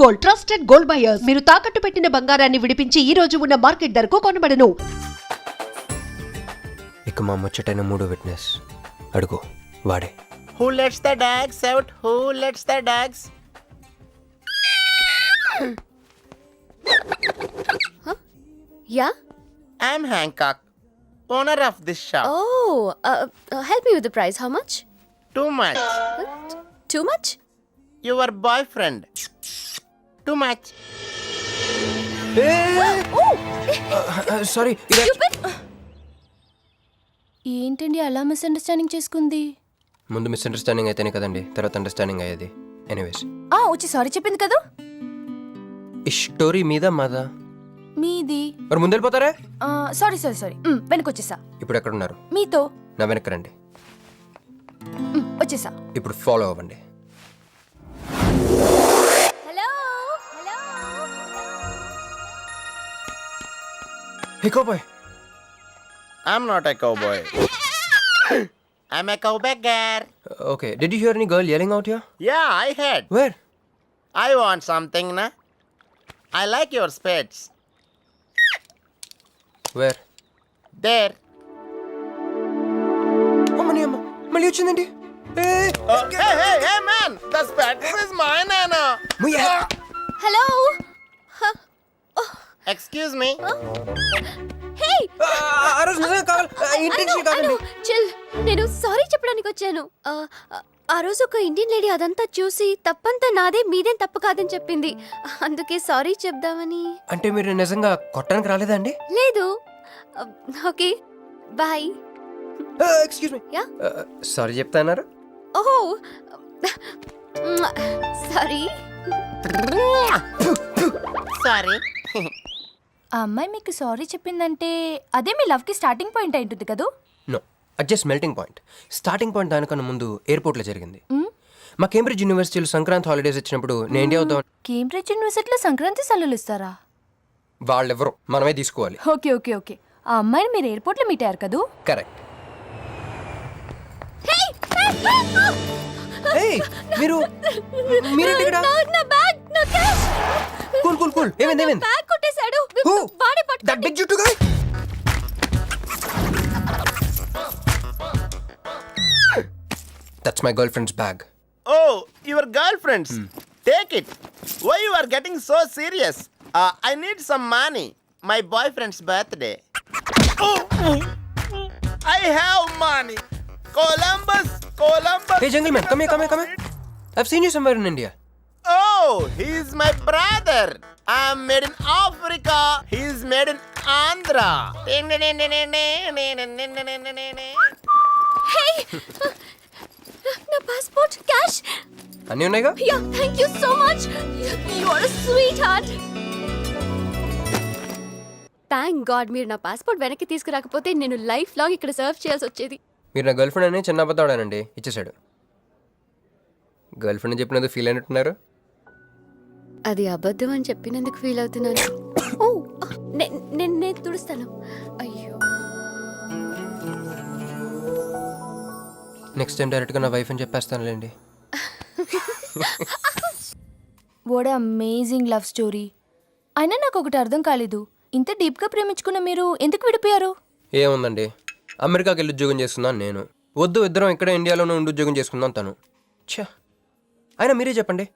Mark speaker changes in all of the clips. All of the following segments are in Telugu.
Speaker 1: Gold, trusted gold buyers. మీరు తాకట్టు పెట్టిన బంగారాన్ని విడిపించి ఈ రోజు ఉన్న మార్కెట్ ధరకు కొనబడను.
Speaker 2: ఇక మా ముచ్చటైన మూడో విట్నెస్ అడుగు, వాడే.
Speaker 3: Who lets the dogs out? Who lets the dogs?
Speaker 4: Yeah?
Speaker 3: I'm Hancock, owner of this shop.
Speaker 4: Oh, help me with the price. How much?
Speaker 3: Too much.
Speaker 4: Too much?
Speaker 3: Your boyfriend. Too much.
Speaker 2: Sorry,
Speaker 4: Stupid! ఏంటండి అలా మిస్అండర్స్టాండింగ్ చేసుకుంది?
Speaker 2: ముందు మిస్అండర్స్టాండింగ్ అయితేనే కదండి తర్వాత అండర్స్టాండింగ్ అయ్యేది. ఎనీవేస్,
Speaker 4: వచ్చి సారీ చెప్పింది కదా.
Speaker 2: ఈ స్టోరీ మీద మాదా?
Speaker 4: మీది.
Speaker 2: మరి ముందెళ్ళిపోతారా?
Speaker 4: సారీ సారీ సారీ వెనకొచ్చేసా.
Speaker 2: ఇప్పుడు ఎక్కడున్నారు?
Speaker 4: మీతో.
Speaker 2: నా వెనక్కి రండి.
Speaker 4: వచ్చేసా.
Speaker 2: ఇప్పుడు ఫాలో అవ్వండి.
Speaker 4: Hello hello.
Speaker 2: Hey cowboy.
Speaker 3: I'm not a cowboy. I'm a cowbagger.
Speaker 2: Okay, did you here any girl yelling out here?
Speaker 3: Yeah, I heard.
Speaker 2: Where?
Speaker 3: I want something, na? I like your spades.
Speaker 2: Where?
Speaker 3: There.
Speaker 2: అమ్మని అమ్మ, మళ్ళీ వచ్చిందండి.
Speaker 3: Hey, man! The spades is mine, Anna.
Speaker 4: Hello.
Speaker 3: Excuse me.
Speaker 4: హే.
Speaker 2: ఆ రోజు నిజంగా కావాలి, ఇంటెన్షన్ కాదండి.
Speaker 4: చిల్. నేను సారీ చెప్పడానికి వచ్చాను. ఆ రోజు ఒక ఇండియన్ లేడీ అదంతా చూసి తప్పంతా నాదే, మీదేం తప్పు కాదని చెప్పింది. అందుకే సారీ చెప్దామని.
Speaker 2: అంటే మీరు నిజంగా కొట్టడానికి రాలేదా అండి?
Speaker 4: లేదు. Okay bye.
Speaker 2: Excuse me.
Speaker 4: Yeah.
Speaker 2: Sorry చెప్తాన్నారు.
Speaker 4: ఓహో సారీ.
Speaker 3: Sorry.
Speaker 5: ఆ అమ్మాయి మీకు సారీ చెప్పిందంటే అదే మీ లవ్కి స్టార్టింగ్ పాయింట్ అయి ఉంటుంది కదా?
Speaker 2: నో, అది just melting point. Starting point దానికన్నా ముందు ఎయిర్పోర్ట్లో జరిగింది. మా కేంబ్రిడ్జ్ యూనివర్సిటీలో సంక్రాంతి హాలిడేస్ వచ్చినప్పుడు నేను ఇండియా వద్దాం.
Speaker 5: కేంబ్రిడ్జ్ యూనివర్సిటీలో సంక్రాంతి సెలవులు ఇస్తారా?
Speaker 2: వాళ్ళెవరో మనమే తీసుకోవాలి.
Speaker 5: Okay okay okay. ఆ అమ్మాయిని మీరు ఎయిర్పోర్ట్లో మీట్ అయ్యారు కదా?
Speaker 2: కరెక్ట్. మీరు మీరేంటి ఇక్కడ?
Speaker 4: నా బ్యాగ్, నా క్యాష్.
Speaker 2: Cool cool cool. ఏమైంది?
Speaker 4: బ్యాగ్ కొట్టేశాడు.
Speaker 2: Who?
Speaker 4: వాడే
Speaker 2: That
Speaker 4: పట్టుకోండి.
Speaker 2: big juttu guy? That's my girlfriend's bag.
Speaker 3: Oh, your girlfriend's. Take it. Why you are getting so serious? I need some money. My boyfriend's birthday. I have money. Columbus.
Speaker 2: Hey gentleman, come here. I've seen you somewhere in India.
Speaker 3: Oh, he's my brother. I'm made in Africa. He's made in Andhra.
Speaker 4: Hey! నా పాస్పోర్ట్, క్యాష్.
Speaker 2: అన్నీ ఉన్నాయిగా?
Speaker 4: Yeah, thank you so much. You are a sweetheart. Thank God మీరు నా పాస్పోర్ట్ వెనక్కి తీసుకురాకపోతే నేను లైఫ్ లాంగ్ ఇక్కడ సర్వ్ చేయాల్సి వచ్చేది.
Speaker 2: మీరు నా గర్ల్ ఫ్రెండ్ అని చిన్న అబద్ధాడానండి, ఇచ్చేసాడు. గర్ల్ ఫ్రెండ్ చెప్పినందుకు ఫీల్ అయినట్టున్నారు.
Speaker 4: అది అబద్ధం అని చెప్పినందుకు ఫీల్ అవుతున్నాను. ఓ నేను తుడుస్తాను. అయ్యో,
Speaker 2: నెక్స్ట్ టైం డైరెక్ట్గా నా వైఫ్ అని చెప్పేస్తానులేండి.
Speaker 5: What amazing love story. అయినా నాకు ఒకటి అర్థం కాలేదు, ఇంత డీప్గా ప్రేమించుకున్న మీరు ఎందుకు విడిపోయారు?
Speaker 2: ఏముందండి, అమెరికాకి వెళ్ళి ఉద్యోగం చేస్తున్నాను నేను. వద్దు, ఇద్దరం ఇక్కడ ఇండియాలోనే ఉండి ఉద్యోగం చేసుకుందాం తను. ఛా, అయినా మీరే చెప్పండి,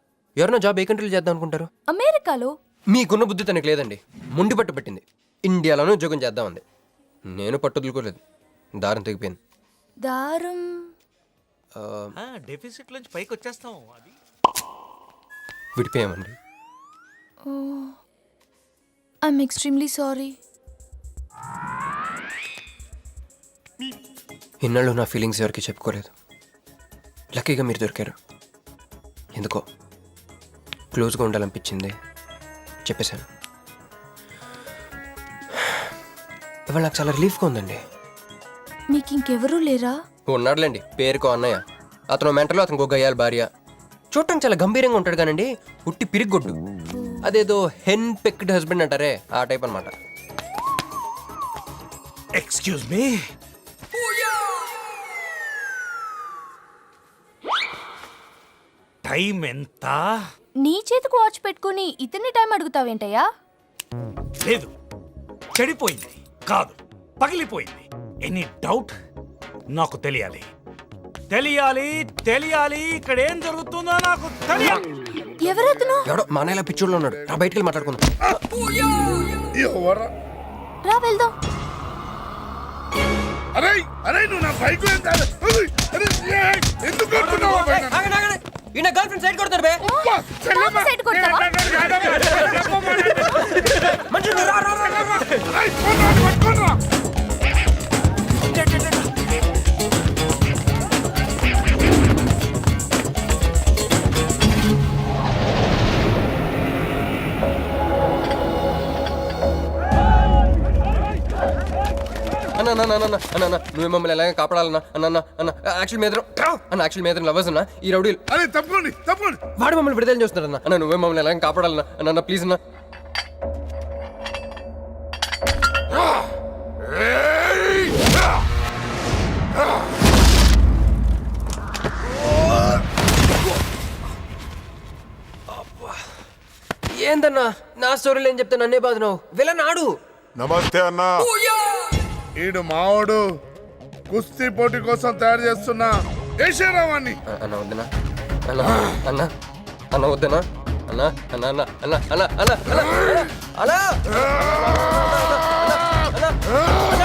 Speaker 2: ఎవరైనా జాబ్ ఏ కంట్రీలో చేద్దాం అనుకుంటారు?
Speaker 5: అమెరికాలో.
Speaker 2: మీకున్న బుద్ధి తనకు లేదండి. ముండి పట్టు పెట్టింది, ఇండియాలోనే ఉద్యోగం చేద్దామంది. నేను పట్టుదలుకోలేదు, దారం తెగిపోయింది.
Speaker 5: దారం
Speaker 6: డెఫిసిట్ నుంచి పైకి వచ్చేస్తాం. అది
Speaker 2: విడిపోయామండి.
Speaker 5: I'm extremely sorry.
Speaker 2: ఇన్నాళ్ళు నా ఫీలింగ్స్ ఎవరికి చెప్పుకోలేదు. లక్కీగా మీరు దొరికారు. ఎందుకో క్లోజ్గా ఉండాలనిపించింది, చెప్పేశాను. ఇవాళ నాకు చాలా రిలీఫ్గా ఉందండి.
Speaker 5: మీకు ఇంకెవరూ లేరా?
Speaker 2: ఉన్నాడులేండి, పేరుకో అన్నయ్య. అతను మెంటలో, అతనికి ఒక గయ్యాల భార్య. చూడటానికి చాలా గంభీరంగా ఉంటాడు కానండి, ఉట్టి పిరిగొడ్డు. అదేదో హెన్ పెక్డ్ హస్బెండ్ అంటారే, ఆ టైప్ అనమాట.
Speaker 6: Excuse me. టైం ఎంత?
Speaker 5: నీ చేతికి వాచ్ పెట్టుకుని ఇతన్ని టైం అడుగుతావేంటయ్యా?
Speaker 6: లేదు, చెడిపోయింది కాదు, పగిలిపోయింది. Any doubt? నాకు తెలియాలి, తెలియాలి, తెలియాలి. ఇక్కడ ఏం జరుగుతుందో నాకు తెలియాలి.
Speaker 5: ఎవరతను?
Speaker 2: ఎవడో మా అన్నయ్య పిచ్చోళ్ళు ఉన్నాడు, రా బయటికి వెళ్ళి మాట్లాడుకుందాం.
Speaker 5: రా వెళ్దాం.
Speaker 7: అరే అరే నువ్వు నా బైక్ ఎందుకు కొడుతున్నావు?
Speaker 2: ఈయన గర్ల్ ఫ్రెండ్ సైడ్ కొడతాడు బే.
Speaker 5: నాకు సైడ్ కొడతావా?
Speaker 2: మంచి రా రా రా రా. అన్న నువ్వు మమ్మల్ని ఎలాగ కాపాడాలన్నా అన్న అన్న యాక్చువల్ మీద అన్న యాక్చువల్ మీద లవర్స్ అన్న ఈ రౌడీలు
Speaker 7: అరే తప్పండి తప్పండి.
Speaker 2: వాడు మమ్మల్ని విడుదల చేస్తున్నాడు అన్న. అన్న నువ్వే మమ్మల్ని ఎలాగ కాపాడాలన్నా అన్న ప్లీజ్ అన్న. ఏందన్నా నా స్టోరీలు ఏం చెప్తే నన్నే బాధనావు వెళ్ళనాడు.
Speaker 7: నమస్తే అన్నా. ఈడు మావాడు కుస్తీ పోటీ కోసం తయారు చేస్తున్నా ఏషారావాణ్ణి.
Speaker 2: అన్న వద్దనా అన్న అన్న అన్న వద్దనా అన్న అన్న అన్న అన్న అన్న అన్న అన్న అన్న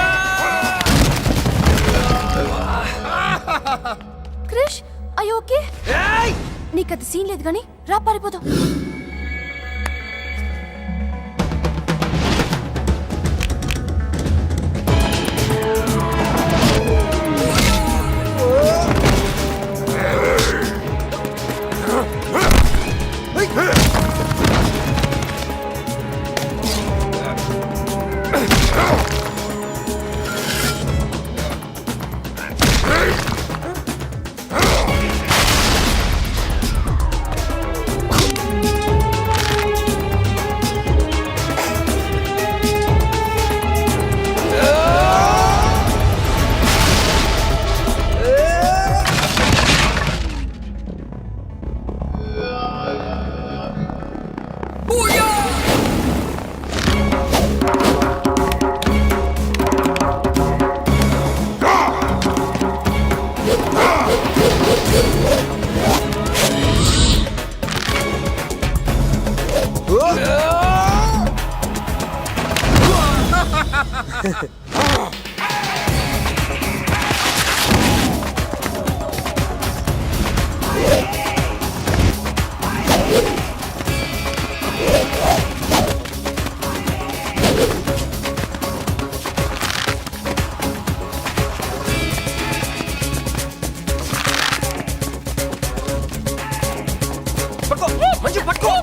Speaker 5: క్రిష్ అయ్యో ఓకే, నీకు అది సీన్ లేదు కానీ రా పారిపోదాం.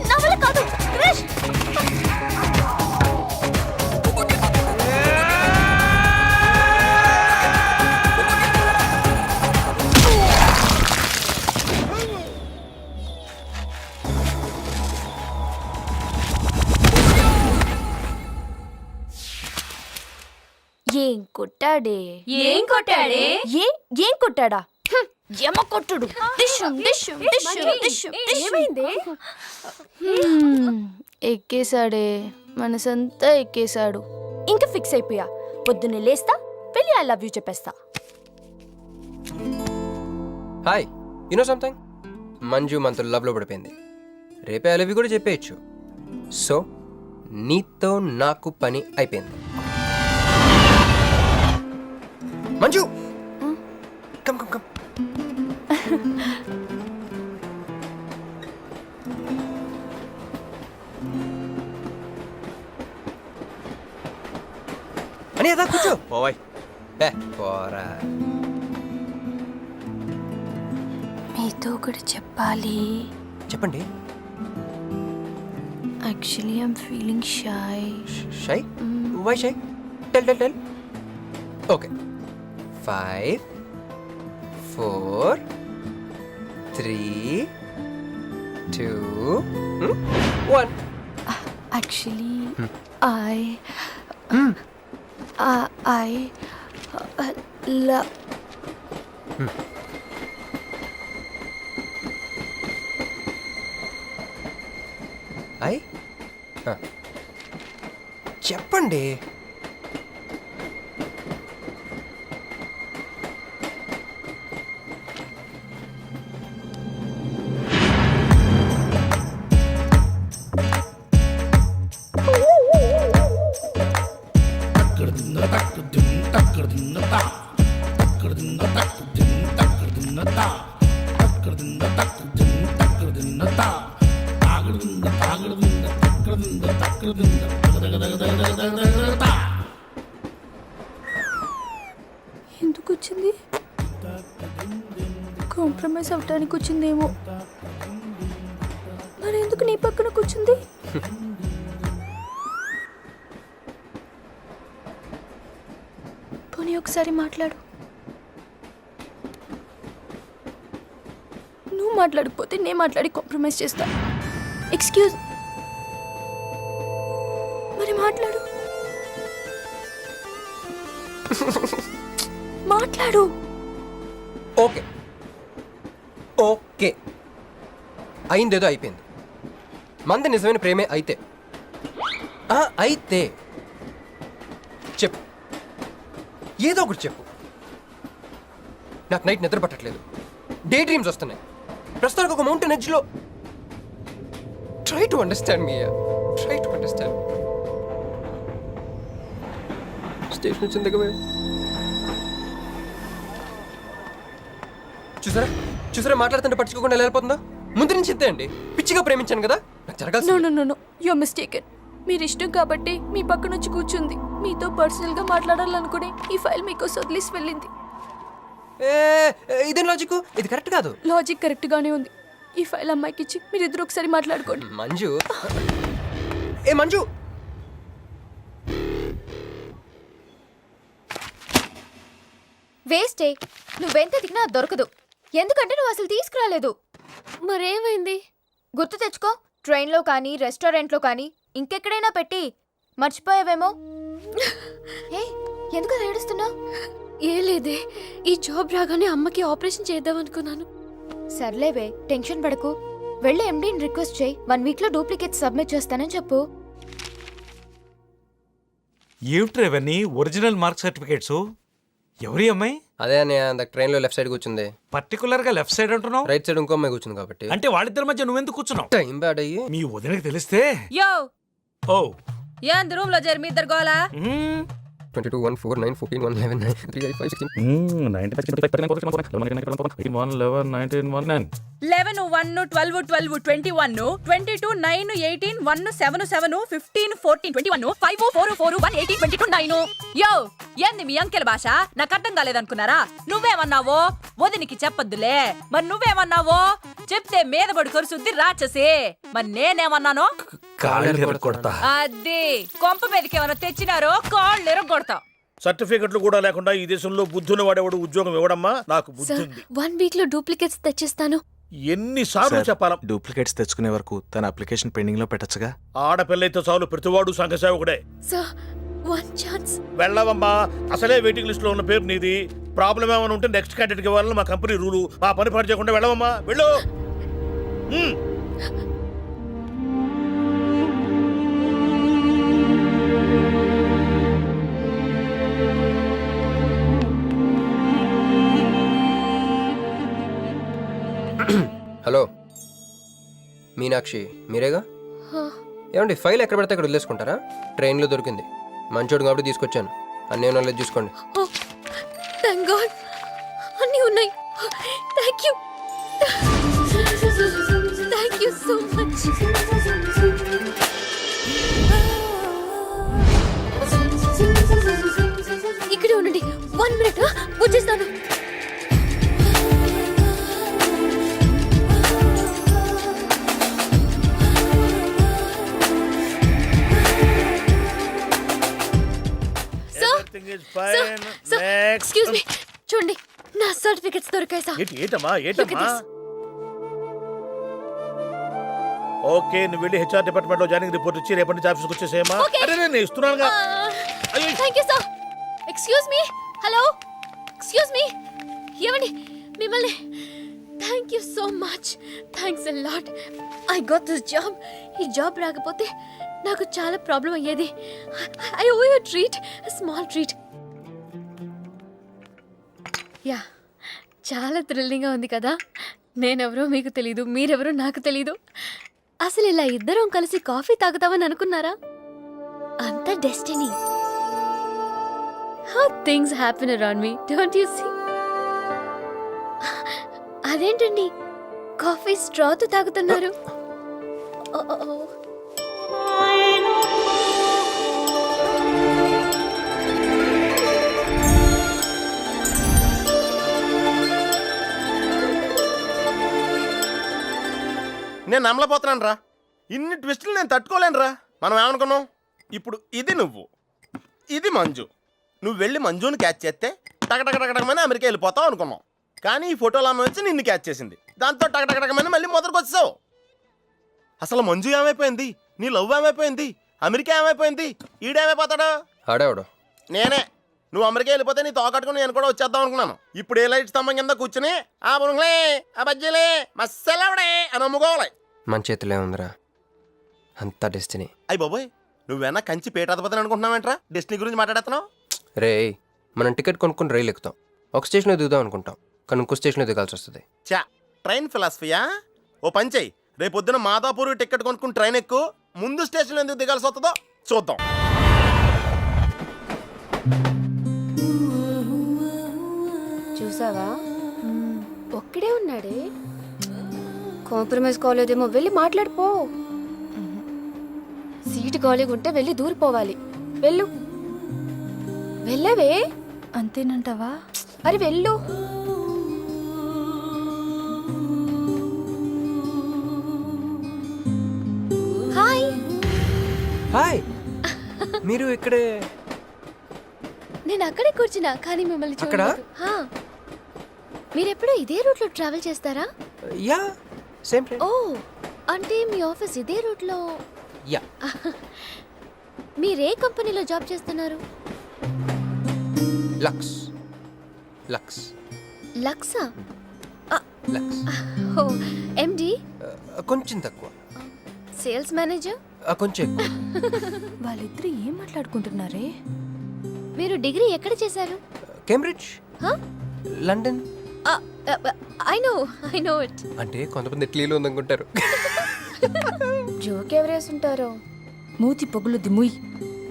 Speaker 5: నా వల్ల కాదు క్రిష్. ఏం కొట్టాడే?
Speaker 4: ఏం కొట్టాడే?
Speaker 5: ఏం కొట్టాడా? యమ కొట్టుడు. డిషుం డిషుం డిషుం డిషుం ఏమైంది? ఎక్కేశాడే, మనసంతా ఎక్కేశాడు. ఇంకా ఫిక్స్ అయిపోయా, పొద్దున్నే లేస్తా, వెళ్ళి ఐ లవ్ యూ చెప్పేస్తా.
Speaker 2: హాయ్ యూనో సంథింగ్, మంజు మనతో లవ్లో పడిపోయింది. రేపే ఐ లవ్ యూ కూడా చెప్పేయచ్చు. సో నీతో నాకు పని అయిపోయింది. Manju come come come. అని అదా కూర్చో.
Speaker 6: పోవాయ్.
Speaker 2: పోరా.
Speaker 5: మీతో ఒకటి చెప్పాలి.
Speaker 2: చెప్పండి.
Speaker 5: Actually I'm feeling shy.
Speaker 2: Shy? Why shy? Tell tell tell. Okay 5 4 3 2 1.
Speaker 5: Actually, I love.
Speaker 2: I చెప్పండి.
Speaker 5: ఎందుకు వచ్చింది? కాంప్రమైజ్ అవటానికి వచ్చిందేమో. మరి ఎందుకు నీ పక్కన కూర్చుంది? పోనీ ఒకసారి మాట్లాడు. నువ్వు మాట్లాడకపోతే నేను మాట్లాడి కాంప్రమైజ్ చేస్తా. ఎక్స్క్యూజ్, మరి మాట్లాడు. మాట్లాడు.
Speaker 2: ఓకే ఓకే, అయిందేదో అయిపోయింది. మంది నిజమైన ప్రేమే అయితే అయితే చెప్పు, ఏదో ఒకటి చెప్పు. నాకు నైట్ నిద్ర పట్టట్లేదు, డే డ్రీమ్స్ వస్తున్నాయి. ప్రస్తుతానికి ఒక మౌంటైన్ ఎడ్జ్లో. Try to understand me, try to understand. Station వచ్చింది దగ్గర. చూసారా చూసారా, మాట్లాడుతుంటే పట్టించుకోకుండా వెళ్ళిపోతుందా? ముందు నుంచి ఇంతే అండి. పిచ్చిగా ప్రేమించాను కదా, నాకు జరగాల్సి.
Speaker 5: No you are mistaken. మీరు ఇష్టం కాబట్టి మీ పక్కన వచ్చి కూర్చుంది. మీతో పర్సనల్ గా మాట్లాడాలనుకుని ఈ ఫైల్ మీకు వదిలేసి వెళ్ళింది.
Speaker 2: ఇదేం లాజిక్? ఇది కరెక్ట్ కాదు.
Speaker 5: లాజిక్ కరెక్ట్ గానే ఉంది. ఈ ఫైల్ అమ్మాయికి ఇచ్చి మీరు ఇద్దరు ఒకసారి మాట్లాడుకోండి.
Speaker 2: మంజు, మంజు,
Speaker 4: వేస్టే, నువ్వెంత దిగినా దొరకదు. ఎందుకంటే నువ్వు అసలు తీసుకురాలేదు. మరేమైంది గుర్తు తెచ్చుకో. ట్రైన్లో కానీ రెస్టారెంట్లో కానీ ఇంకెక్కడైనా పెట్టి మర్చిపోయావేమో. ఏ ఎందుకు అలా ఏడుస్తున్నావు? ఏ లేదే, ఈ జాబ్ రాగానే అమ్మకి ఆపరేషన్ చేద్దాం అనుకున్నాను. సర్లేవే, టెన్షన్ పడకు. వెళ్ళి ఎండీని రిక్వెస్ట్ చేయి. 1 వీక్ లో డూప్లికేట్ సబ్మిట్ చేస్తానని చెప్పు.
Speaker 6: ఏమిట్రా ఇవన్నీ ఒరిజినల్ మార్క్ సర్టిఫికేట్స్? ఎవరి అమ్మాయి?
Speaker 2: అదే అన్నయ్య, ట్రైన్లో లెఫ్ట్ సైడ్ కూర్చుంది.
Speaker 6: పర్టికులర్ గా లెఫ్ట్ సైడ్ అంటున్నావు?
Speaker 2: రైట్ సైడ్ ఇంకో అమ్మాయి కూర్చుంది కాబట్టి.
Speaker 6: అంటే వాళ్ళిద్దరి మధ్య నువ్వెందుకు కూర్చున్నావు?
Speaker 2: టైం బ్యాడ్ అయ్యి.
Speaker 6: మీ వదినకి తెలిస్తే.
Speaker 8: యో
Speaker 6: ఓ
Speaker 8: ఏంది రూమ్ లో చేరి మీ ఇద్దరు గోలా?
Speaker 2: 22 1 4 9 14 1 11 9 3 8 5 16
Speaker 8: 11 1 12 12 21 22 9 18 1 7 7 15 14 21 5 4 4 1 18 22 9. యో ఏంది మీ అంకెల భాష? నాకు అర్థం కాలేదనుకున్నారా? నువ్వేమన్నావో వదినికి చెప్పొద్దులే. మరి నువ్వేమన్నావో చెప్తే మీద పడి కరుసుద్ది రాచసి. మరి నేనేమన్నాను?
Speaker 6: కాళ్ళు కొడతా.
Speaker 8: అది కొంప మీదకి ఏమైనా తెచ్చినారో కాళ్ళు ఎరగొడతా.
Speaker 9: సర్టిఫికెట్లు కూడా లేకుండా ఈ దేశంలో బుద్ధుని వాడేవాడు ఉద్యోగం ఇవ్వడమ్మా. నాకు బుద్ధి ఉంది.
Speaker 4: 1 వీక్ లో డూప్లికేట్స్ తెచ్చిస్తాను.
Speaker 9: ఎన్నిసార్లు చెప్పాలా?
Speaker 10: డూప్లికేట్స్ తెచ్చుకునే వరకు తన అప్లికేషన్ పెండింగ్ లో పెట్టచ్చుగా.
Speaker 9: ఆడపిల్లైతే చాలు, ప్రతివాడు సంఘ సేవకుడే.
Speaker 4: Sir 1 chance.
Speaker 9: వెళ్ళవమ్మా, అసలే వెయిటింగ్ లిస్ట్ లో ఉన్న పేరు నీది. ప్రాబ్లం ఏమైనా ఉంటే నెక్స్ట్ క్యాండిడేట్ కి ఇవ్వాలని మా కంపెనీ రూలు. ఆ పని పాటు చేయకుండా వెళ్ళవమ్మా, వెళ్ళు.
Speaker 2: హలో మీనాక్షి, మీరేగా? ఏమండి, ఫైల్ ఎక్కడ పడితే అక్కడ వదిలేసుకుంటారా? ట్రైన్లో దొరికింది, మంచోడు కాబట్టి తీసుకొచ్చాను. అన్నీ ఉన్నది చూసుకోండి.
Speaker 4: థాంక్ గాడ్, అన్నీ ఉన్నాయి. Thank you, thank you so much. ఇక్కడే ఉండండి, 1 మినిట్ వచ్చేస్తాను. ఎక్స్క్యూజ్ మీ, చూడండి నా సర్టిఫికెట్స్ దొరికాయి సార్.
Speaker 9: ఏటమ్మా ఓకే, నువ్వు వెళ్ళి హెచ్ఆర్ డిపార్ట్మెంట్ లో జాయినింగ్ రిపోర్ట్ ఇచ్చి రేపటి నుంచి ఆఫీస్కి వచ్చేసేయమ్మా. అరే నేను ఇస్తున్నానుగా.
Speaker 4: Thank you sir. Excuse me, hello, excuse me, ఏమండి మిమ్మల్ని thank you so much. Thanks a lot. I got this job. ఈ జాబ్ రాకపోతే నాకు చాలా ప్రాబ్లం అయ్యేది. I owe you treat, small treat. Yeah, చాలా థ్రిల్లింగ్గా ఉంది కదా. నేనెవరో మీకు తెలీదు, మీరెవరో నాకు తెలీదు. అసలు ఇలా ఇద్దరం కలిసి కాఫీ తాగుతామని అనుకున్నారా? అంత destiny. How things happen around me, don't you see? అదేంటండి కాఫీ స్ట్రాతో తాగుతున్నారు? ఓ, ఓ, ఓ.
Speaker 3: నేను నమ్మలేకపోతున్నాను రా. ఇన్ని ట్విస్టులు నేను తట్టుకోలేను రా. మనం ఏమనుకున్నాం? ఇప్పుడు ఇది నువ్వు, ఇది మంజు. నువ్వు వెళ్ళి మంజుని క్యాచ్ చేస్తే టకటకటకటకమని అమెరికా వెళ్ళిపోతావు అనుకున్నాం. కానీ ఈ ఫోటోలో ఆమె వచ్చి నిన్ను క్యాచ్ చేసింది. దాంతో టకటకటకమని మళ్ళీ మొదటికి వచ్చావు. అసలు మంజు ఏమైపోయింది? నీ లవ్ ఏమైపోయింది? అమెరికా ఏమైపోయింది? ఈడేమైపోతాడు?
Speaker 2: ఆడేవాడు
Speaker 3: నేనే. నువ్వు అమెరికా వెళ్ళిపోతే నీ తోకట్టుకుని నేను కూడా వచ్చేద్దాం అనుకున్నాను. ఇప్పుడు ఏ లైట్ స్తంభం కింద కూర్చుని ఆ బురుంగ్లే, ఆ బజ్జీలే, మస్సలవడే అని అమ్ముకోవాలి.
Speaker 2: మన చేతిలో ఉందిరా, అంతా డెస్టినీ.
Speaker 3: అయ్యి బాబోయ్, నువ్వేనా కంచి పేటాధిపతిని అనుకుంటున్నావేంట్రా? డెస్టినీ గురించి మాట్లాడుతున్నావు?
Speaker 2: రే, మనం టికెట్ కొనుక్కుని రైలు ఎక్కుతాం. ఒక స్టేషన్లో దిగుదాం అనుకుంటాం, కానీ ఇంకో స్టేషన్లో దిగాల్సి వస్తుంది.
Speaker 3: చా, ట్రైన్ ఫిలాసఫియా? ఓ పని చెయ్యి, రేపు పొద్దున మాదాపూర్ టికెట్ కొనుక్కుని ట్రైన్ ఎక్కు. ముందు స్టేషన్లో ఎందుకు దిగాల్సి వస్తుందో చూద్దాం.
Speaker 4: చూసావా, ఒక్కడే ఉన్నాడే. కాంప్రమైజ్ కాలేదేమో, వెళ్ళి మాట్లాడిపో. సీటు ఖాళీగా ఉంటే వెళ్ళి దూరిపోవాలి. వెళ్ళు, వెళ్ళవే.
Speaker 5: అంతేనంటావా?
Speaker 4: అరే వెళ్ళు. హాయ్.
Speaker 2: హాయ్, మీరు ఇక్కడే?
Speaker 4: నేను అక్కడే కూర్చున్నా, కానీ మిమ్మల్ని
Speaker 2: అక్కడ?
Speaker 4: చూడలేదు. హా. మీరెప్పుడు ఇదే రూట్లో ట్రావెల్ చేస్తారా?
Speaker 2: Yeah, same train.
Speaker 4: ఓ, అంటే మీ ఆఫీస్ ఇదే రూట్లో?
Speaker 2: యా.
Speaker 4: మీరే కంపెనీలో జాబ్ చేస్తున్నారు?
Speaker 2: లక్స్. లక్స్.
Speaker 4: లక్సా?
Speaker 2: లక్స్.
Speaker 4: ఓ, ఎండి?
Speaker 2: కొంచెం తక్కువ.
Speaker 4: Sales manager?
Speaker 2: కొంచెం ఎక్కువ.
Speaker 5: వాళ్ళిద్దరు ఏం మాట్లాడుకుంటున్నారే?
Speaker 4: మీరు డిగ్రీ ఎక్కడ చేశారు?
Speaker 2: Cambridge, London.
Speaker 4: I know it.
Speaker 2: అంటే కొంతమంది ఇట్లీలో ఉందనుకుంటారు.
Speaker 4: జోక్ ఎవరేసుంటారో.
Speaker 5: మూతి పొగులుద్ది ముయ్.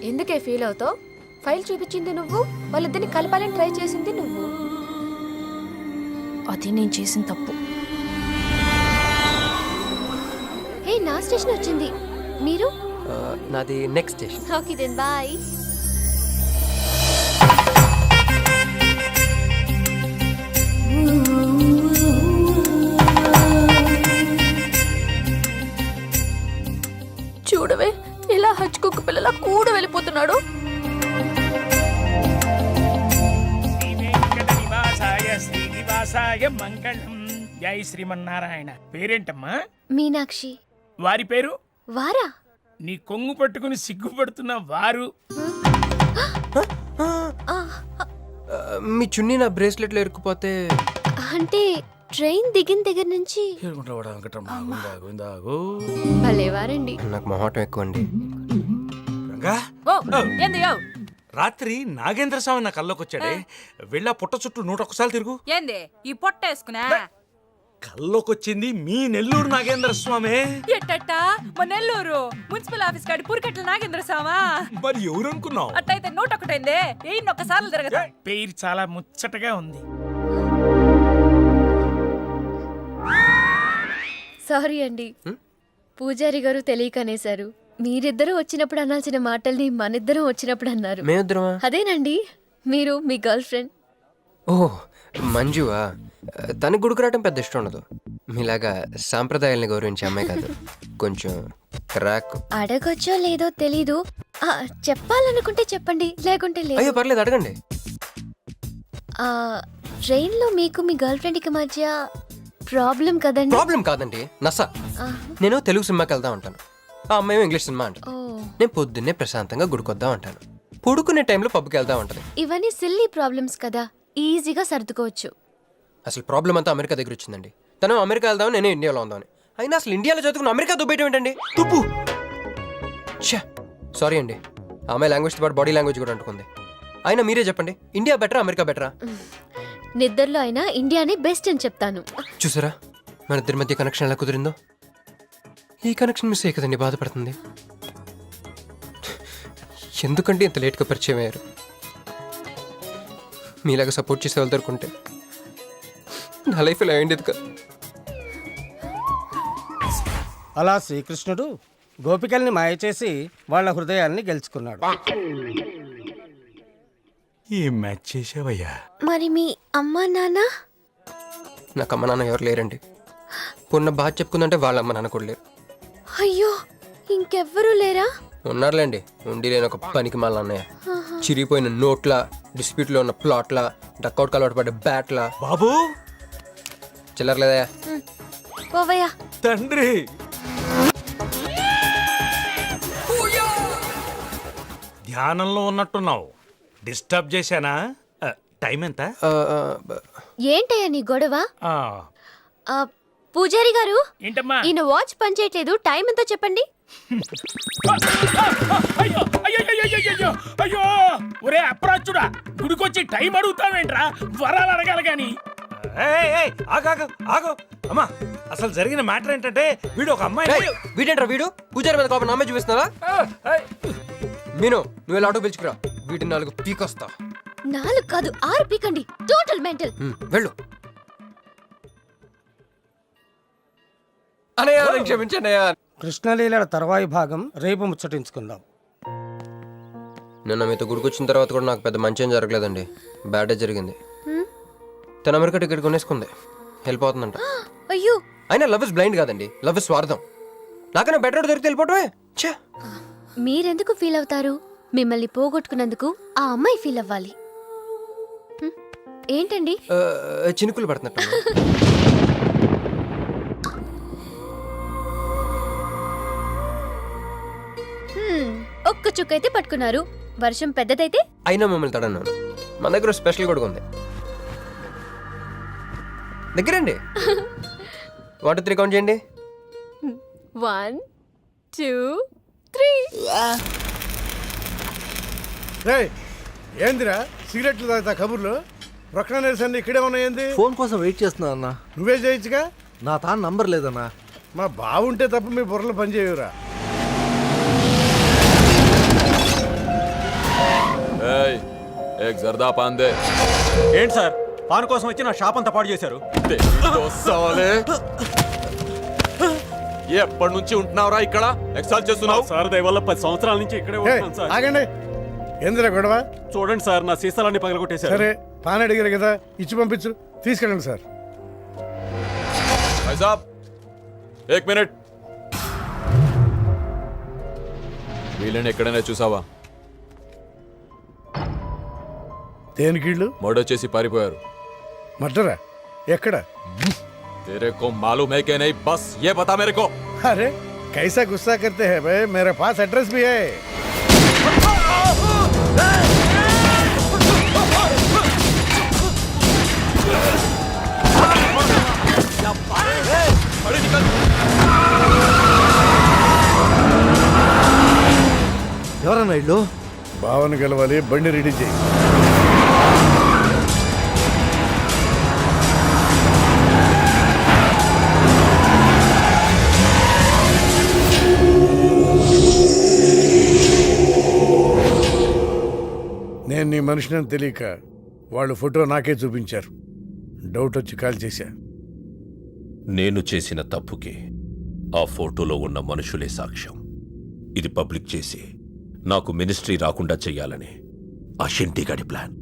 Speaker 4: ఎందుకే ఫీల్ అవుతావు? ఫైల్ చూపించింది నువ్వు, వాళ్ళిద్దరిని కలపాలని ట్రై చేసింది నువ్వు.
Speaker 5: అది నేను చేసిన తప్పు.
Speaker 4: హే, నా స్టేషన్ వచ్చింది. మీరు?
Speaker 2: నాది next station.
Speaker 4: Okay then bye.
Speaker 5: చూడవే, ఇలా హచ్చుకుక్క పిల్లల కూడా వెళ్ళిపోతున్నాడు.
Speaker 11: శ్రీనివాసాయ మంగళం. జై శ్రీమన్నారాయణ. పేరేంటమ్మా?
Speaker 4: మీనాక్షి.
Speaker 11: వారి పేరు?
Speaker 4: వారా?
Speaker 11: నీ కొంగు పట్టుకుని సిగ్గుపడుతున్న వారు.
Speaker 2: మీ చున్నీ నా బ్రేస్లెట్లో ఇరుక్కుపోతే?
Speaker 4: అంటే ట్రైన్ దిగిన దగ్గర నుంచి. భలేవారండి.
Speaker 2: నాకు మొహాటం ఎక్కువ అండి.
Speaker 6: రంగా,
Speaker 8: ఓ ఏంది యో?
Speaker 6: రాత్రి నాగేంద్ర స్వామి నా కల్లోకి వచ్చాడే. వెళ్ళా పుట్ట చుట్టూ 101 తిరుగు.
Speaker 8: ఏంది ఈ పొట్ట వేసుకున్నా?
Speaker 6: కల్లోకి వచ్చింది మీ నెల్లూరు నాగేంద్ర స్వామి.
Speaker 8: ఎట్టట్ట మా నెల్లూరు మున్సిపల్ ఆఫీస్ కాడి పురికట్ల నాగేంద్ర స్వామా?
Speaker 6: మరి ఎవరు అనుకున్నావు?
Speaker 8: అట్టయితే 101 ఎయిన్ ఒక్కసార్లు తిరగదా?
Speaker 11: పేరు చాలా ముచ్చటగా ఉంది.
Speaker 4: సారీ అండి, పూజారి గారు తెలియక అనేశారు. మీరిద్దరూ వచ్చినప్పుడు అనాల్సిన మాటల్ని మనిద్దరం వచ్చినప్పుడు అన్నారు.
Speaker 2: మేమిద్దరమా?
Speaker 4: అదేనండి, మీరు మీ గర్ల్ ఫ్రెండ్.
Speaker 2: ఓ, మంజువా? తనకి గుడికి రావడం పెద్ద ఇష్టం ఉండదు. మీలాగా సాంప్రదాయాల్ని గౌరవించే అమ్మాయి కాదు. కొంచెం క్రాక్.
Speaker 4: అడగొచ్చో లేదో తెలీదు. చెప్పాలనుకుంటే చెప్పండి, లేకుంటే లేదు.
Speaker 2: అయ్యో పర్లేదు, అడగండి.
Speaker 4: ట్రైన్లో మీకు మీ గర్ల్ ఫ్రెండ్కి మధ్య ప్రాబ్లం కదండి?
Speaker 2: ప్రాబ్లం కాదండి, నస. నేను తెలుగు సినిమాకి వెళ్దాం అంటాను, ఆ అమ్మాయి ఇంగ్లీష్ సినిమా అంటాను. నేను పొద్దున్నే ప్రశాంతంగా గుడికొద్దాం అంటాను, పడుకునే టైంలో పబ్కి వెళ్దాం అంటది.
Speaker 4: ఇవన్నీ సిల్లీ ప్రాబ్లమ్స్ కదా, ఈజీగా సర్దుకోవచ్చు.
Speaker 2: అసలు ప్రాబ్లం అంతా అమెరికా దగ్గర వచ్చిందండి. తను అమెరికా వెళ్దాం, నేనే ఇండియాలో ఉందామని. అయినా అసలు ఇండియాలో చదువుకున్న అమెరికా దుబ్బేయటం ఏంటండి? తుప్పు. సారీ అండి, ఆమె లాంగ్వేజ్తో పాటు బాడీ లాంగ్వేజ్ కూడా అంటుకుంది. అయినా మీరే చెప్పండి, ఇండియా బెటరా అమెరికా బెటరా?
Speaker 4: నిద్దర్లో అయినా ఇండియానే బెస్ట్ అని చెప్తాను.
Speaker 2: చూసారా మన ఇద్దరి మధ్య కనెక్షన్ ఎలా కుదిరిందో? ఈ కనెక్షన్ మిస్ అయ్యి కదండి బాధపడుతుంది. ఎందుకంటే ఇంత లేట్గా పరిచయం అయ్యారు? మీలాగా సపోర్ట్ చేసే వాళ్ళు దొరుకుంటే నా లైఫ్ ఇలా అయ్యేది కదా.
Speaker 11: అలా శ్రీకృష్ణుడు గోపికల్ని మాయ చేసి వాళ్ళ హృదయాల్ని గెలుచుకున్నాడు.
Speaker 6: ఈ మ్యాచ్ చేసావయ్యా.
Speaker 4: మరి మీ అమ్మా నాన్న?
Speaker 2: నాకు అమ్మ నాన్న ఎవరు లేరండి. పొన్న బాధ చెప్పుకుందంటే వాళ్ళ అమ్మ నాన్న కూడా లేరు.
Speaker 4: అయ్యో, ఇంకెవ్వరూ లేరా?
Speaker 2: ఉన్నారులేండి, ఉండి లేని ఒక పనికి మళ్ళీ అన్నయ్య. చిరిగిపోయిన నోట్ల, డిస్ప్యూట్లో ఉన్న ప్లాట్ల, డక్అవుట్ అలవాటు పడ్డ బ్యాట్ల.
Speaker 6: బాబు
Speaker 2: చిల్లర్లేదా?
Speaker 4: పోవయ్యా.
Speaker 6: తండ్రి, ధ్యానంలో ఉన్నట్టున్నావు. డిస్టర్బ్ చేశానా? టైం ఎంత?
Speaker 4: ఏంటయ్యా నీ గొడవ?
Speaker 6: ఆ,
Speaker 4: పూజారి గారు,
Speaker 11: ఏంటమ్మా?
Speaker 4: ఈయన వాచ్ పనిచేయట్లేదు, టైం ఎంతో చెప్పండి.
Speaker 11: అయ్యో అయ్యో అయ్యో అయ్యో అయ్యో, ఒరే అప్రాచుడా, గుడికొచ్చి టైం అడుగుతావేంట్రా? వరాలు అడగాలి గాని.
Speaker 6: ఏయ్, ఏయ్, ఆగు, ఆగు, ఆగు. అమ్మా, అసలు జరిగిన మ్యాటర్ ఏంటంటే వీడు ఒక అమ్మాయి.
Speaker 2: వీడేంట్రా వీడు? పూజారి మీద కోపం నామే చూపిస్తున్నావా? మీను, నువ్వు ఇలా ఆటో పిలుచుకురా, వీటి 4 పీకొస్తా.
Speaker 4: 4 కాదు 6 పీకండి. Total mental.
Speaker 2: వెళ్ళు అనయ్య, క్షమించండి అయ్యా.
Speaker 11: కృష్ణలీలల తర్వాయి భాగం రేపు ముచ్చటించుకుందాం.
Speaker 2: నిన్న మీతో గుడికొచ్చిన తర్వాత కూడా నాకు పెద్ద మంచి ఏం జరగలేదండి. బ్యాడే జరిగింది. తన అమెరికా టికెట్ కొనేసుకుంది, వెళ్ళిపోతుందంట.
Speaker 4: అయ్యో,
Speaker 2: అయినా లవ్ ఇస్ బ్లైండ్ కాదండి, లవ్ ఇస్ స్వార్థం. నాకన్నా బెటర్ దొరికి వెళ్ళిపోవటమే.
Speaker 4: మీరెందుకు ఫీల్ అవుతారు? మిమ్మల్ని పోగొట్టుకున్నందుకు ఆ అమ్మాయి ఫీల్ అవ్వాలి. ఏంటండి?
Speaker 2: చినుకులు పడుతున్నట్టు.
Speaker 4: ఒక్క చుక్కైతే పట్టుకున్నారు. వర్షం పెద్దదైతే?
Speaker 2: అయినా మిమ్మల్ని తడన్నాను. మన దగ్గర స్పెషల్ కూడా ఉంది. దగ్గరండి. 1 2 3 కౌంట్ చేయండి.
Speaker 4: 1 2 3.
Speaker 7: ఏందిరా సిగరెట్లు తాగుతా కబుర్లు? ప్రొక్కన నిరసన ఇక్కడే ఉన్నాయంది?
Speaker 10: ఫోన్ కోసం వెయిట్ చేస్తున్నా అన్నా.
Speaker 7: నువ్వే చేయొచ్చుగా.
Speaker 10: నా తాను నంబర్ లేదన్నా.
Speaker 7: మా బావుంటే తప్ప మీ బుర్రలు పనిచేయవురా.
Speaker 12: జర్దా పాందే.
Speaker 10: ఏంటి సార్, పాన్ కోసం వచ్చి నా షాప్ అంతా పాడు చేశారు.
Speaker 12: ఎప్పటి నుంచి ఉంటున్నావురా ఇక్కడ? ఎక్సాల్ చేస్తున్నావు
Speaker 10: సార్, దయవల్ల 10 సంవత్సరాల నుంచి ఇక్కడే ఉంటున్నాను సార్.
Speaker 7: ఆగండి, ఏందిరా గొడవ?
Speaker 10: చూడండి సార్, నా సీసాలన్నీ పగలగొట్టేశారు.
Speaker 7: సరే, పాన్ అడిగారు కదా, ఇచ్చి పంపించు. తీసుకెళ్ళండి సార్.
Speaker 12: भाई साहब 1 मिनट. వీళ్ళని ఎక్కడైనా చూసావా?
Speaker 7: దేనికీళ్ళు?
Speaker 12: మర్డర్ చేసి పారిపోయారు.
Speaker 7: మర్డరా? ఎక్కడ?
Speaker 12: तेरे को मालूम है कि नहीं? बस ये बता मेरे को.
Speaker 7: अरे कैसा गुस्सा करते हैं भाई, मेरे पास एड्रेस भी है.
Speaker 10: ఎవరన్నా ఇల్లు?
Speaker 7: భావన గెలవాలి, బండి రెడీ చేయి. నేను నీ మనిషిని తెలియక వాళ్ళు ఫోటో నాకే చూపించారు. డౌట్ వచ్చి కాల్ చేశా.
Speaker 9: నేను చేసిన తప్పుకి ఆ ఫోటోలో ఉన్న మనుషులే సాక్ష్యం. ఇది పబ్లిక్ చేసి నాకు మినిస్ట్రీ రాకుండా చెయ్యాలని ఆ షిండేగాడి ప్లాన్.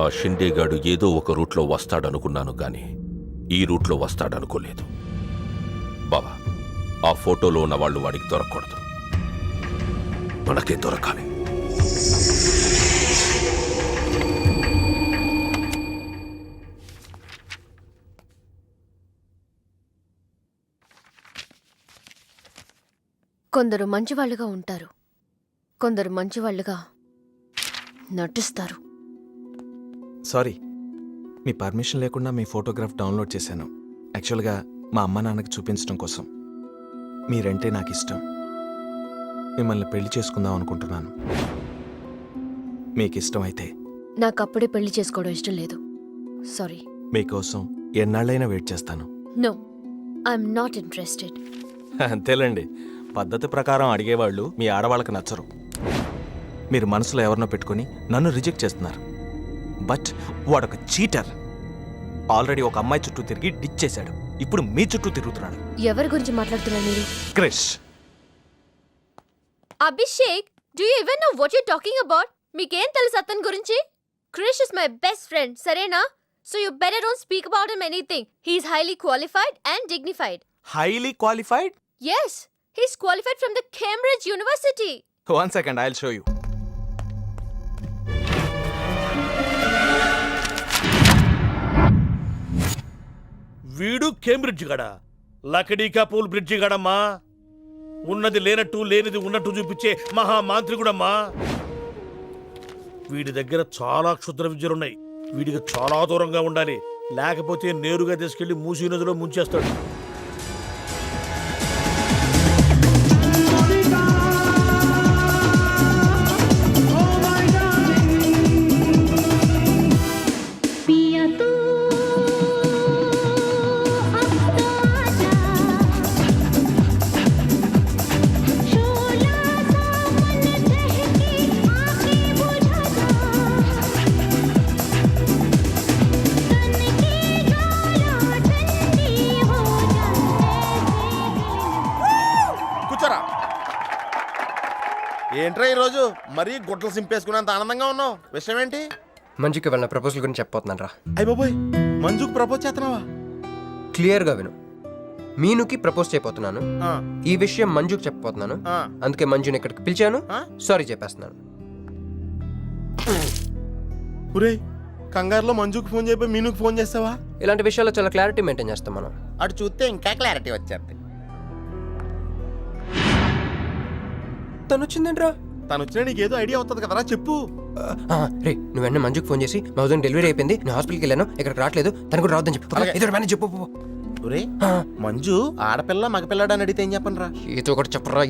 Speaker 9: ఆ షిండేగాడు ఏదో ఒక రూట్లో వస్తాడనుకున్నాను కానీ ఈ రూట్లో వస్తాడనుకోలేదు. బాబా, ఆ ఫోటోలో ఉన్న వాళ్ళు వాడికి దొరకకూడదు, మనకే దొరకాలి.
Speaker 4: కొందరు మంచివాళ్ళుగా ఉంటారు, కొందరు మంచివాళ్ళుగా నటిస్తారు.
Speaker 10: సారీ, మీ పర్మిషన్ లేకుండా మీ ఫోటోగ్రాఫ్ డౌన్లోడ్ చేశాను.
Speaker 3: యాక్చువల్గా మా అమ్మ నాన్నకి చూపించడం కోసం మీరంటే నాకు ఇష్టం. మిమ్మల్ని పెళ్లి చేసుకుందాం అనుకుంటున్నాను. మీకు ఇష్టం అయితే
Speaker 4: నాకు అప్పుడే పెళ్లి చేసుకోవడం ఇష్టం లేదు. సారీ.
Speaker 3: మీకోసం ఎన్నాళ్ళైనా వెయిట్ చేస్తాను.
Speaker 4: No, I'm not interested.
Speaker 3: అంతేలేండి, పద్ధతి ప్రకారం అడిగేవాళ్ళు మీ ఆడవాళ్ళకి నచ్చరు. మీరు మనసులో ఎవరినో పెట్టుకుని నన్ను రిజెక్ట్ చేస్తున్నారు. బట్ వాడొక చీటర్. ఆల్రెడీ ఒక అమ్మాయి చుట్టూ తిరిగి డిచ్ చేశాడు. ఇప్పుడు మీ చుట్టూ తిరుగుతున్నాడు.
Speaker 4: ఎవరి గురించి మాట్లాడుతున్నారు మీరు?
Speaker 3: Krish.
Speaker 4: Abhishek, do you even know what you talking about? మీకేం తెలుసు అతని గురించి? Krish is my best friend, సరేనా? So you better don't speak about him anything. He is highly qualified and dignified.
Speaker 3: Highly qualified?
Speaker 4: Yes, he's qualified from the Cambridge University.
Speaker 3: 1 second, I'll show you.
Speaker 11: వీడు కేంబ్రిడ్జ్ గడ, లకడీ కపూల్ బ్రిడ్జి గడమ్మా. ఉన్నది లేనట్టు లేనిది ఉన్నట్టు చూపించే మహా మాంత్రికుడమ్మా. వీడి దగ్గర చాలా క్షుద్ర విద్యలున్నాయి. వీడికి చాలా దూరంగా ఉండాలి, లేకపోతే నేరుగా తీసుకెళ్లి మూసీ నదిలో ముంచేస్తాడు.
Speaker 3: కూర్చోరా. ఏంట్రా ఈరోజు మరీ గుడ్లు సింపేసుకున్నంత ఆనందంగా ఉన్నావు? విషయం ఏంటి?
Speaker 2: మంజుకి వెళ్ళిన ప్రపోజల్ గురించి చెప్పబోతున్నాను రా.
Speaker 3: అయ్య బాబోయ్, మంజుకు ప్రపోజ్ చేస్తున్నావా?
Speaker 2: క్లియర్గా విను. మీనుకి ప్రపోజ్ చేయబోతున్నాను. ఈ విషయం మంజుకి చెప్పబోతున్నాను. అందుకే మంజుని ఇక్కడికి పిలిచాను. సారీ చెప్పేస్తున్నాను.
Speaker 3: ఒరేయ్, కంగారులో మంజుకు ఫోన్ చేయబోయి మీనుకు ఫోన్ చేస్తావా?
Speaker 2: ఇలాంటి విషయాల్లో చాలా క్లారిటీ మెయింటైన్ చేస్తాం మనం.
Speaker 3: అటు చూస్తే ఇంకా క్లారిటీ వచ్చేది.
Speaker 2: తను వచ్చిందేంట్రా?
Speaker 3: తను వచ్చినా నీకేదో ఐడియా అవుతుంది కదరా, చెప్పు.
Speaker 2: రే, నువ్వు వెంటనే మంజుకి ఫోన్ చేసి మా హౌస్ డెలివరీ అయిపోయింది, నేను హాస్పిటల్కి వెళ్ళాను, ఇక్కడికి రావట్లేదు, తను కూడా రావద్దని చెప్పు. ఇద్దరు మేనేజ్ చెప్పు.
Speaker 3: ఒరేయ్, మంజు ఆడపిల్ల మగపిల్లడు అని అడిగితే ఏం చెప్పను రా?
Speaker 2: ఏదో ఒకటి చెప్పరా.